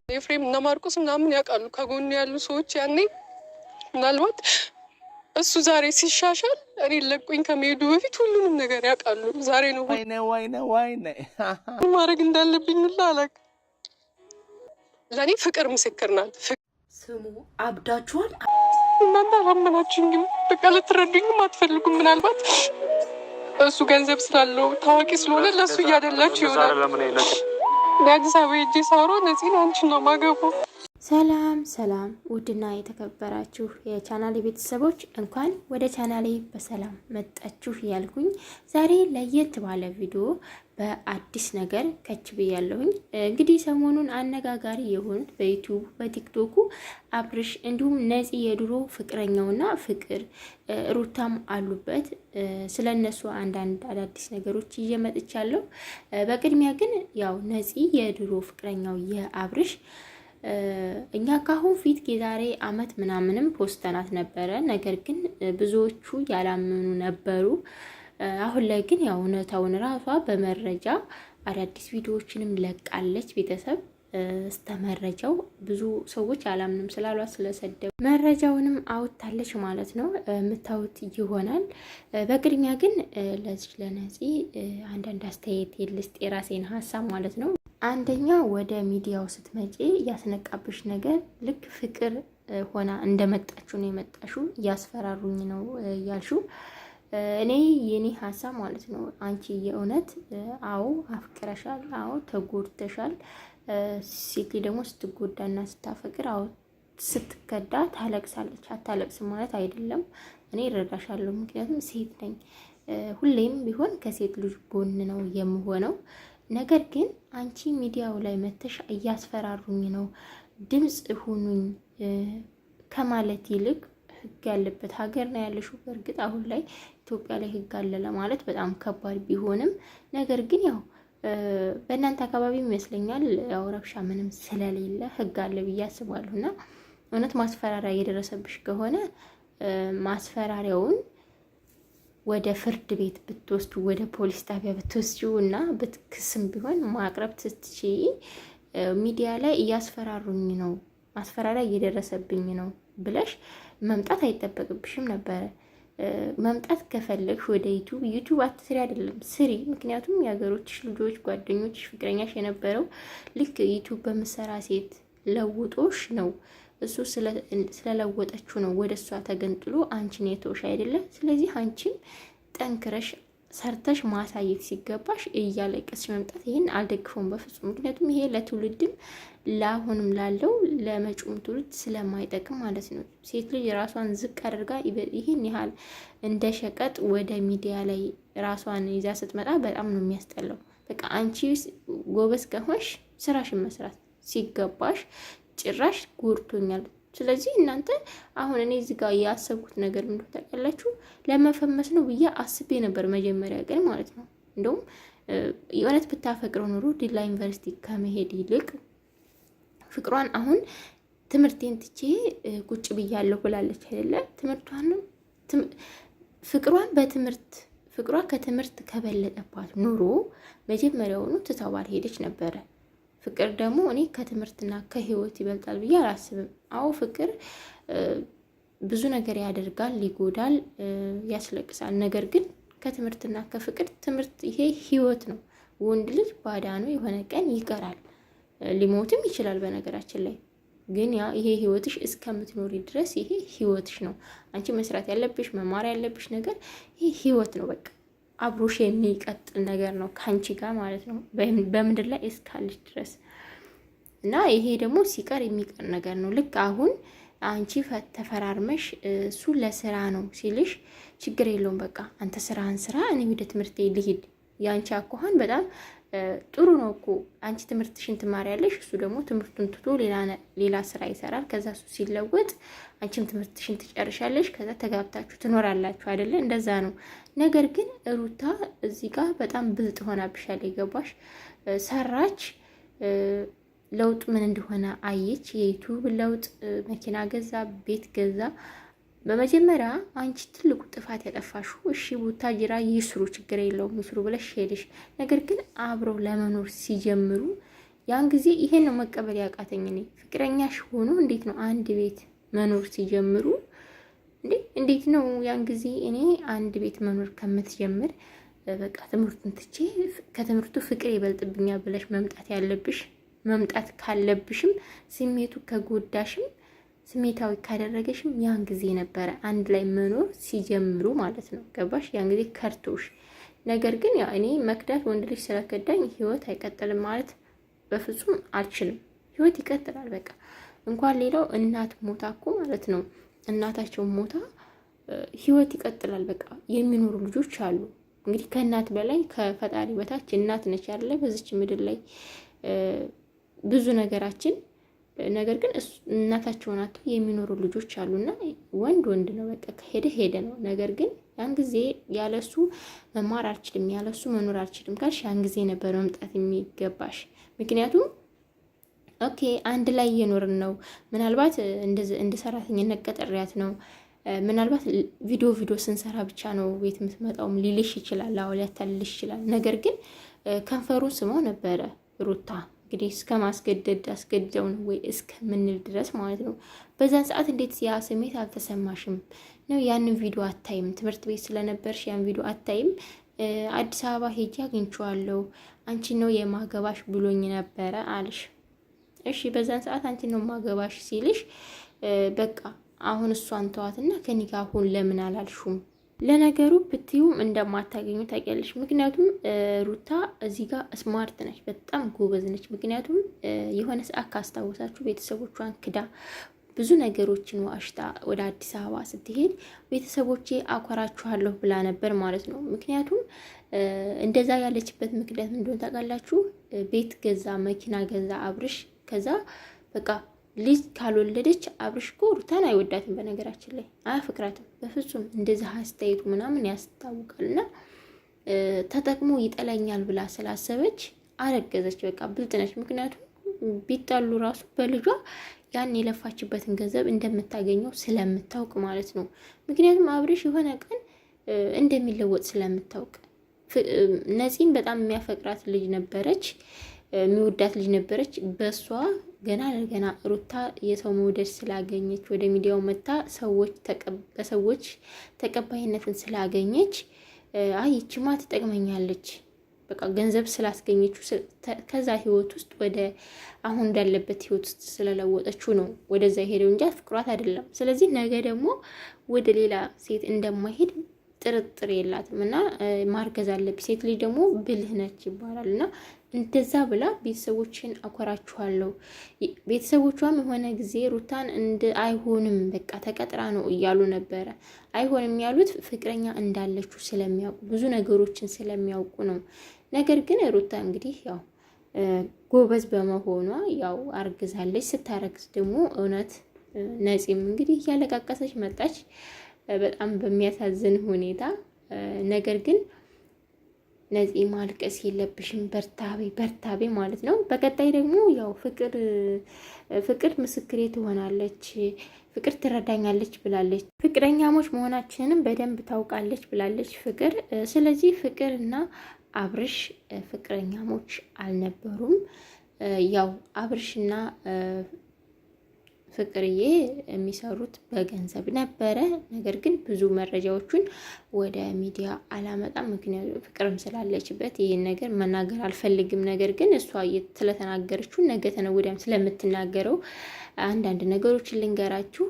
ኤፍሬም እና ማርቆስ ምናምን ያውቃሉ ከጎኑ ያሉ ሰዎች ያኔ ምናልባት እሱ ዛሬ ሲሻሻል እኔ ለቁኝ ከመሄዱ በፊት ሁሉንም ነገር ያውቃሉ። ዛሬ ነው ዋይነ ማድረግ እንዳለብኝ ሁላ አላውቅም። ለእኔ ፍቅር ምስክር ናት። ስሙ አብዳችኋል። እናንተ አላመናችሁኝም። በቃ ልትረዱኝም አትፈልጉም። ምናልባት እሱ ገንዘብ ስላለው ታዋቂ ስለሆነ ለእሱ እያደላችሁ ይሆናል። አዲስ አበባ ሄጄ ሳወራ ነፂን አንቺን ነው የማገባው። ሰላም ሰላም፣ ውድና የተከበራችሁ የቻናሌ ቤተሰቦች እንኳን ወደ ቻናሌ በሰላም መጣችሁ እያልኩኝ ዛሬ ለየት ባለ ቪዲዮ በአዲስ ነገር ከች ብያለሁኝ። እንግዲህ ሰሞኑን አነጋጋሪ የሆኑት በዩቲዩብ በቲክቶኩ አብርሽ እንዲሁም ነፂ የድሮ ፍቅረኛውና ፍቅር ሩታም አሉበት። ስለነሱ አንዳንድ አዳዲስ ነገሮች እየመጥቻለሁ። በቅድሚያ ግን ያው ነፂ የድሮ ፍቅረኛው የአብርሽ እኛ ካሁን ፊት የዛሬ አመት ምናምንም ፖስተናት ነበረ። ነገር ግን ብዙዎቹ ያላመኑ ነበሩ። አሁን ላይ ግን ያው እውነታውን ራሷ በመረጃ አዳዲስ ቪዲዮዎችንም ለቃለች። ቤተሰብ እስከ መረጃው ብዙ ሰዎች አላምንም ስላሏት ስለሰደቡ መረጃውንም አውጥታለች ማለት ነው። የምታዩት ይሆናል። በቅድሚያ ግን ለዚህ ለነፂ አንዳንድ አስተያየት ልስጥ፣ የራሴን ሀሳብ ማለት ነው። አንደኛ ወደ ሚዲያው ስትመጪ ያስነቃብሽ ነገር ልክ ፍቅር ሆና እንደመጣችሁ ነው የመጣሽው። እያስፈራሩኝ ነው ያልሽው። እኔ የኔ ሀሳብ ማለት ነው አንቺ የእውነት አዎ አፍቅረሻል፣ አዎ ተጎድተሻል። ሴት ደግሞ ስትጎዳና ስታፈቅር አዎ ስትከዳ ታለቅሳለች። አታለቅስም ማለት አይደለም። እኔ እረዳሻለሁ፣ ምክንያቱም ሴት ነኝ። ሁሌም ቢሆን ከሴት ልጅ ጎን ነው የምሆነው። ነገር ግን አንቺ ሚዲያው ላይ መተሽ እያስፈራሩኝ ነው ድምጽ ሁኑኝ ከማለት ይልቅ ህግ ያለበት ሀገር ነው ያለሽው። በእርግጥ አሁን ላይ ኢትዮጵያ ላይ ህግ አለ ለማለት በጣም ከባድ ቢሆንም ነገር ግን ያው በእናንተ አካባቢ ይመስለኛል ያው ረብሻ ምንም ስለሌለ ህግ አለ ብዬ አስባለሁና እውነት ማስፈራሪያ እየደረሰብሽ ከሆነ ማስፈራሪያውን ወደ ፍርድ ቤት ብትወስዱ ወደ ፖሊስ ጣቢያ ብትወስጂው እና ብትክስም ቢሆን ማቅረብ ትችይ። ሚዲያ ላይ እያስፈራሩኝ ነው፣ ማስፈራሪያ እየደረሰብኝ ነው ብለሽ መምጣት አይጠበቅብሽም ነበረ። መምጣት ከፈለግሽ ወደ ዩቲዩብ አትስሪ አይደለም ስሪ። ምክንያቱም የሀገሮችሽ ልጆች ጓደኞችሽ ፍቅረኛሽ የነበረው ልክ ዩቲዩብ በምሰራ ሴት ለውጦሽ ነው። እሱ ስለለወጠችው ነው ወደ እሷ ተገንጥሎ አንቺን የተውሽ አይደለም። ስለዚህ አንቺም ጠንክረሽ ሰርተሽ ማሳየት ሲገባሽ እያለቀስሽ መምጣት ይሄን አልደግፈውም በፍጹም። ምክንያቱም ይሄ ለትውልድም ለአሁንም ላለው ለመጪውም ትውልድ ስለማይጠቅም ማለት ነው። ሴት ልጅ ራሷን ዝቅ አድርጋ ይሄን ያህል እንደ ሸቀጥ ወደ ሚዲያ ላይ ራሷን ይዛ ስትመጣ በጣም ነው የሚያስጠላው። በቃ አንቺ ጎበዝ ከሆንሽ ስራሽን መስራት ሲገባሽ ጭራሽ ጎርቶኛል። ስለዚህ እናንተ አሁን እኔ እዚህ ጋር ያሰብኩት ነገር ምን ታውቃላችሁ? ለመፈመስ ነው ብዬ አስቤ ነበር መጀመሪያ ቀን ማለት ነው። እንደውም የእውነት ብታፈቅረው ኑሮ ዲላ ዩኒቨርሲቲ ከመሄድ ይልቅ ፍቅሯን አሁን ትምህርቴን ትቼ ቁጭ ብያለሁ ብላለች አይደለ? ፍቅሯን ፍቅሯ ከትምህርት ከበለጠባት ኑሮ መጀመሪያውኑ ትተዋል ሄደች ነበረ። ፍቅር ደግሞ እኔ ከትምህርትና ከህይወት ይበልጣል ብዬ አላስብም። አዎ ፍቅር ብዙ ነገር ያደርጋል፣ ይጎዳል፣ ያስለቅሳል። ነገር ግን ከትምህርትና ከፍቅር ትምህርት ይሄ ህይወት ነው። ወንድ ልጅ ባዳ ነው፣ የሆነ ቀን ይቀራል፣ ሊሞትም ይችላል። በነገራችን ላይ ግን ይሄ ህይወትሽ እስከምትኖሪ ድረስ ይሄ ህይወትሽ ነው። አንቺ መስራት ያለብሽ መማር ያለብሽ ነገር ይሄ ህይወት ነው። በቃ አብሮሽ የሚቀጥል ነገር ነው ከአንቺ ጋር ማለት ነው በምድር ላይ እስካለሽ ድረስ እና ይሄ ደግሞ ሲቀር የሚቀር ነገር ነው። ልክ አሁን አንቺ ተፈራርመሽ እሱ ለስራ ነው ሲልሽ ችግር የለውም በቃ አንተ ስራህን ስራ፣ እኔ ወደ ትምህርቴ ልሂድ። ያንቺ አኳኋን በጣም ጥሩ ነው እኮ። አንቺ ትምህርትሽን ትማሪያለሽ፣ እሱ ደግሞ ትምህርቱን ትቶ ሌላ ስራ ይሰራል። ከዛ እሱ ሲለወጥ አንቺም ትምህርትሽን ትጨርሻለሽ። ከዛ ተጋብታችሁ ትኖራላችሁ አይደለ? እንደዛ ነው። ነገር ግን ሩታ እዚህ ጋር በጣም ብልጥ ሆናብሻል። የገባሽ ሰራች፣ ለውጥ ምን እንደሆነ አየች። የዩቲዩብ ለውጥ፣ መኪና ገዛ፣ ቤት ገዛ። በመጀመሪያ አንቺ ትልቁ ጥፋት ያጠፋሽው እሺ ቡታጅራ ይስሩ ችግር የለውም ይስሩ ብለሽ ሄድሽ። ነገር ግን አብረው ለመኖር ሲጀምሩ ያን ጊዜ ይሄን ነው መቀበል ያቃተኝ እኔ። ፍቅረኛሽ ሆኖ እንዴት ነው አንድ ቤት መኖር ሲጀምሩ እንዴት ነው ያን ጊዜ እኔ አንድ ቤት መኖር ከምትጀምር በቃ ትምህርቱን ትቼ ከትምህርቱ ፍቅር ይበልጥብኛል ብለሽ መምጣት ያለብሽ መምጣት ካለብሽም ስሜቱ ከጎዳሽም ስሜታዊ ካደረገሽም ያን ጊዜ ነበረ አንድ ላይ መኖር ሲጀምሩ ማለት ነው። ገባሽ? ያን ጊዜ ከርቶሽ። ነገር ግን ያው እኔ መክዳት ወንድ ልጅ ስለከዳኝ ህይወት አይቀጥልም ማለት በፍጹም አልችልም። ህይወት ይቀጥላል። በቃ እንኳን ሌላው እናት ሞታ እኮ ማለት ነው እናታቸው ሞታ ህይወት ይቀጥላል። በቃ የሚኖሩ ልጆች አሉ። እንግዲህ ከእናት በላይ ከፈጣሪ በታች እናት ነች አይደለ? በዚች ምድር ላይ ብዙ ነገራችን። ነገር ግን እናታቸውን አጥተው የሚኖሩ ልጆች አሉና ወንድ ነው። በቃ ከሄደ ሄደ ነው። ነገር ግን ያን ጊዜ ያለሱ መማር አልችልም፣ ያለሱ መኖር አልችልም ካልሽ ያን ጊዜ ነበር መምጣት የሚገባሽ። ምክንያቱም ኦኬ አንድ ላይ እየኖርን ነው። ምናልባት እንደ ሰራተኝነት ቀጥሬያት ነው። ምናልባት ቪዲዮ ስንሰራ ብቻ ነው ቤት የምትመጣውም ሊልሽ ይችላል። አዎ ሊያታልልሽ ይችላል። ነገር ግን ከንፈሩን ስመው ነበረ ሩታ እንግዲህ እስከ ማስገደድ አስገድደው ነው ወይ እስከምንል ድረስ ማለት ነው። በዛን ሰዓት እንዴት ያ ስሜት አልተሰማሽም ነው? ያንን ቪዲዮ አታይም? ትምህርት ቤት ስለነበርሽ ያን ቪዲዮ አታይም? አዲስ አበባ ሄጄ አግኝቼዋለሁ አንቺ ነው የማገባሽ ብሎኝ ነበረ አልሽ። እሺ በዛን ሰዓት አንቺ ነው ማገባሽ ሲልሽ በቃ አሁን እሷን ተዋትና ከኔ ጋር አሁን ለምን አላልሹም? ለነገሩ ብትዩም እንደማታገኙ ታውቂያለሽ። ምክንያቱም ሩታ እዚህ ጋር ስማርት ነች፣ በጣም ጎበዝ ነች። ምክንያቱም የሆነ ሰዓት ካስታወሳችሁ ቤተሰቦቿን ክዳ ብዙ ነገሮችን ዋሽታ ወደ አዲስ አበባ ስትሄድ ቤተሰቦቼ አኮራችኋለሁ ብላ ነበር ማለት ነው። ምክንያቱም እንደዛ ያለችበት ምክንያት እንደሆነ ታውቃላችሁ። ቤት ገዛ፣ መኪና ገዛ አብርሽ። ከዛ በቃ ልጅ ካልወለደች አብርሽ እኮ ሩታን አይወዳትም። በነገራችን ላይ አያፍቅራትም በፍጹም። እንደዚህ አስተያየቱ ምናምን ያስታውቃል። እና ተጠቅሞ ይጠላኛል ብላ ስላሰበች አረገዘች። በቃ ብልጥ ነች። ምክንያቱም ቢጣሉ ራሱ በልጇ ያን የለፋችበትን ገንዘብ እንደምታገኘው ስለምታውቅ ማለት ነው። ምክንያቱም አብርሽ የሆነ ቀን እንደሚለወጥ ስለምታውቅ ነፂን በጣም የሚያፈቅራት ልጅ ነበረች፣ የሚወዳት ልጅ ነበረች። በሷ ገና ለገና ሩታ የሰው መውደድ ስላገኘች ወደ ሚዲያው መታ በሰዎች ተቀባይነትን ስላገኘች አይ ይችማ ትጠቅመኛለች በቃ ገንዘብ ስላስገኘችው ከዛ ህይወት ውስጥ ወደ አሁን እንዳለበት ህይወት ውስጥ ስለለወጠችው ነው ወደዛ ሄደው እንጂ ፍቅሯት አይደለም። ስለዚህ ነገ ደግሞ ወደ ሌላ ሴት እንደማይሄድ ጥርጥር የላትም። እና ማርገዝ አለብኝ። ሴት ልጅ ደግሞ ብልህ ነች ይባላል። እና እንደዛ ብላ ቤተሰቦችን አኮራችኋለሁ። ቤተሰቦቿም የሆነ ጊዜ ሩታን አይሆንም በቃ ተቀጥራ ነው እያሉ ነበረ። አይሆንም ያሉት ፍቅረኛ እንዳለችው ስለሚያውቁ ብዙ ነገሮችን ስለሚያውቁ ነው። ነገር ግን ሩታ እንግዲህ ያው ጎበዝ በመሆኗ ያው አርግዛለች። ስታረግዝ ደግሞ እውነት ነፂም እንግዲህ እያለቃቀሰች መጣች በጣም በሚያሳዝን ሁኔታ። ነገር ግን ነፂ ማልቀስ የለብሽም በርታቤ ማለት ነው። በቀጣይ ደግሞ ያው ፍቅር ምስክሬ ትሆናለች፣ ፍቅር ትረዳኛለች ብላለች። ፍቅረኛሞች መሆናችንንም በደንብ ታውቃለች ብላለች ፍቅር። ስለዚህ ፍቅርና አብርሽ ፍቅረኛሞች አልነበሩም። ያው አብርሽና ፍቅርዬ የሚሰሩት በገንዘብ ነበረ። ነገር ግን ብዙ መረጃዎቹን ወደ ሚዲያ አላመጣም። ምክንያቱም ፍቅርም ስላለችበት ይህን ነገር መናገር አልፈልግም። ነገር ግን እሷ ስለተናገረችው ነገ ተነገወዲያም ስለምትናገረው አንዳንድ ነገሮችን ልንገራችሁ።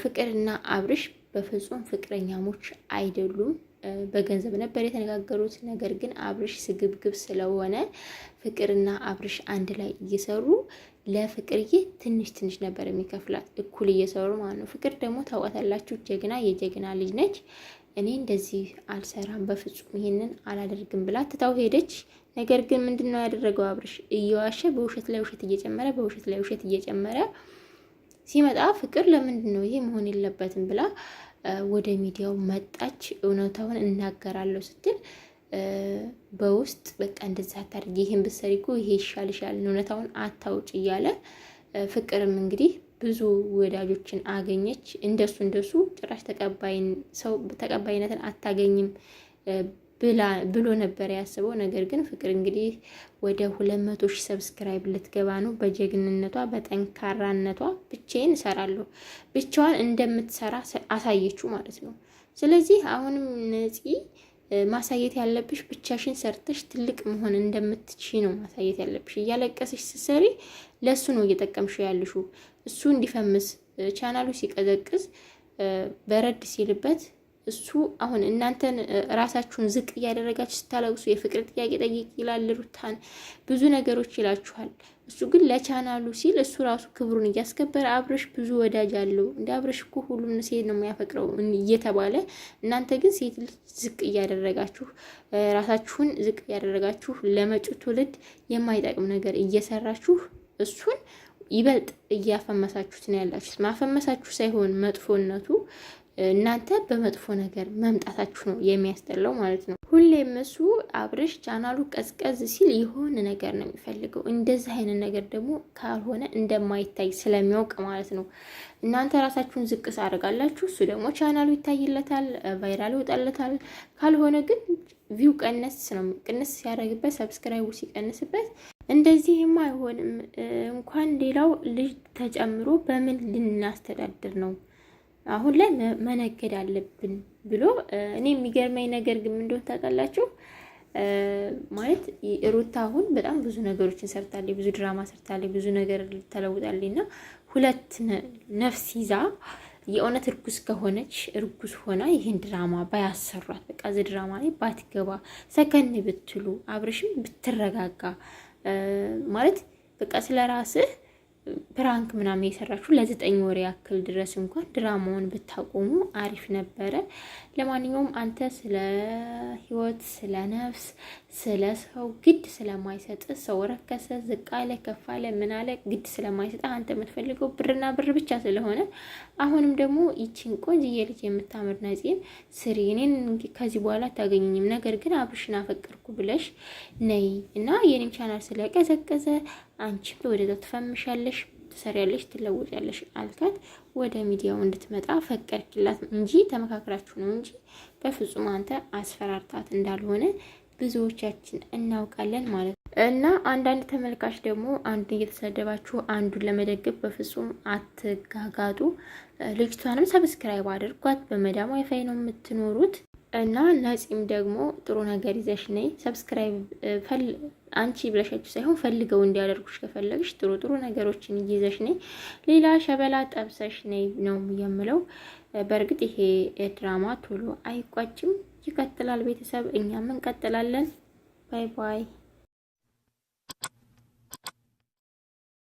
ፍቅርና አብርሽ በፍጹም ፍቅረኛሞች አይደሉም። በገንዘብ ነበር የተነጋገሩት። ነገር ግን አብርሽ ስግብግብ ስለሆነ ፍቅርና አብርሽ አንድ ላይ እየሰሩ ለፍቅርዬ ትንሽ ነበር የሚከፍላት፣ እኩል እየሰሩ ማለት ነው። ፍቅር ደግሞ ታውቃታላችሁ፣ የጀግና ልጅ ነች። እኔ እንደዚህ አልሰራም፣ በፍጹም ይሄንን አላደርግም ብላ ትታው ሄደች። ነገር ግን ምንድነው ያደረገው አብርሽ? እየዋሸ በውሸት ላይ ውሸት እየጨመረ ሲመጣ ፍቅር ለምንድን ነው ይሄ መሆን የለበትም ብላ ወደ ሚዲያው መጣች። እውነታውን እናገራለሁ ስትል በውስጥ በቃ እንደዛ አታድርጊ፣ ይሄን ብትሰሪ እኮ ይሄ ይሻልሻል፣ እውነታውን አታውጭ እያለ ፍቅርም እንግዲህ ብዙ ወዳጆችን አገኘች። እንደሱ ጭራሽ ተቀባይነትን አታገኝም ብሎ ነበር ያስበው። ነገር ግን ፍቅር እንግዲህ ወደ 200,000 ሰብስክራይብ ልትገባ ነው። በጀግንነቷ በጠንካራነቷ ብቻዬን እሰራለሁ ብቻዋን እንደምትሰራ አሳየችው ማለት ነው። ስለዚህ አሁንም ነፂ ማሳየት ያለብሽ ብቻሽን ሰርተሽ ትልቅ መሆን እንደምትችይ ነው ማሳየት ያለብሽ። እያለቀሰሽ ስትሰሪ ለሱ ነው እየጠቀምሽ ያልሽው። እሱ እንዲፈምስ ቻናሉ ሲቀዘቅዝ በረድ ሲልበት እሱ አሁን እናንተን ራሳችሁን ዝቅ እያደረጋችሁ ስታለቅሱ የፍቅር ጥያቄ ጠይቅ ይላል ሩታን ብዙ ነገሮች ይላችኋል። እሱ ግን ለቻናሉ ሲል እሱ ራሱ ክብሩን እያስከበረ አብረሽ ብዙ ወዳጅ አለው እንደ አብረሽ እኮ ሁሉም ሴት ነው የሚያፈቅረው እየተባለ እናንተ ግን ሴት ልጅ ዝቅ እያደረጋችሁ ራሳችሁን ዝቅ እያደረጋችሁ ለመጪው ትውልድ የማይጠቅም ነገር እየሰራችሁ እሱን ይበልጥ እያፈመሳችሁት ነው ያላችሁት። ማፈመሳችሁ ሳይሆን መጥፎነቱ እናንተ በመጥፎ ነገር መምጣታችሁ ነው የሚያስጠላው ማለት ነው። ሁሌም እሱ አብረሽ ቻናሉ ቀዝቀዝ ሲል የሆነ ነገር ነው የሚፈልገው። እንደዚህ አይነት ነገር ደግሞ ካልሆነ እንደማይታይ ስለሚያውቅ ማለት ነው። እናንተ ራሳችሁን ዝቅ አደርጋላችሁ፣ እሱ ደግሞ ቻናሉ ይታይለታል፣ ቫይራል ይወጣለታል። ካልሆነ ግን ቪው ቀነስ ሲያደርግበት ሰብስክራይቡ ሲቀንስበት እንደዚህማ አይሆንም። እንኳን ሌላው ልጅ ተጨምሮ በምን ልናስተዳድር ነው? አሁን ላይ መነገድ አለብን ብሎ እኔ የሚገርመኝ ነገር ግን እንደው ታውቃላችሁ ማለት ሩታ አሁን በጣም ብዙ ነገሮችን ሰርታለች፣ ብዙ ድራማ ሰርታለች፣ ብዙ ነገር ተለውጣለችና ሁለት ነፍስ ይዛ የእውነት እርጉዝ ከሆነች እርጉዝ ሆና ይህን ድራማ ባያሰሯት፣ በቃ እዚህ ድራማ ላይ ባትገባ፣ ሰከን ብትሉ፣ አብረሽም ብትረጋጋ ማለት በቃ ስለራስህ ፕራንክ ምናምን የሰራችሁ ለ9 ወር ያክል ድረስ እንኳን ድራማውን ብታቆሙ አሪፍ ነበረ። ለማንኛውም አንተ ስለ ህይወት፣ ስለ ነፍስ፣ ስለ ሰው ግድ ስለማይሰጥ ሰው ረከሰ፣ ዝቅ አለ፣ ከፍ አለ፣ ምን አለ ግድ ስለማይሰጥ አንተ የምትፈልገው ብርና ብር ብቻ ስለሆነ አሁንም ደግሞ ይቺን ቆንጅዬ ልጅ የምታምር ነፂን ስሪ። እኔን ከዚህ በኋላ አታገኘኝም፣ ነገር ግን አብርሽን አፈቀርኩ ብለሽ ነይ እና የኔም ቻናል ስለቀዘቀዘ አንቺም ወደዛ ትፈምሻለሽ፣ ትሰሪያለሽ፣ ትለወጫለሽ አልካት። ወደ ሚዲያው እንድትመጣ ፈቀድክላት እንጂ ተመካክራችሁ ነው እንጂ በፍጹም አንተ አስፈራርታት እንዳልሆነ ብዙዎቻችን እናውቃለን ማለት ነው። እና አንዳንድ ተመልካች ደግሞ አንዱን እየተሰደባችሁ አንዱን ለመደገፍ በፍጹም አትጋጋጡ። ልጅቷንም ሰብስክራይብ አድርጓት። በመዳም ዋይፋይ ነው የምትኖሩት። እና ነፂም ደግሞ ጥሩ ነገር ይዘሽ ነይ። ሰብስክራይብ አንቺ ብለሻችሁ ሳይሆን ፈልገው እንዲያደርጉሽ ከፈለግሽ ጥሩ ነገሮችን ይዘሽ ነይ። ሌላ ሸበላ ጠብሰሽ ነይ ነው የምለው። በእርግጥ ይሄ ድራማ ቶሎ አይቋጭም፣ ይቀጥላል። ቤተሰብ እኛም እንቀጥላለን። ባይ ባይ።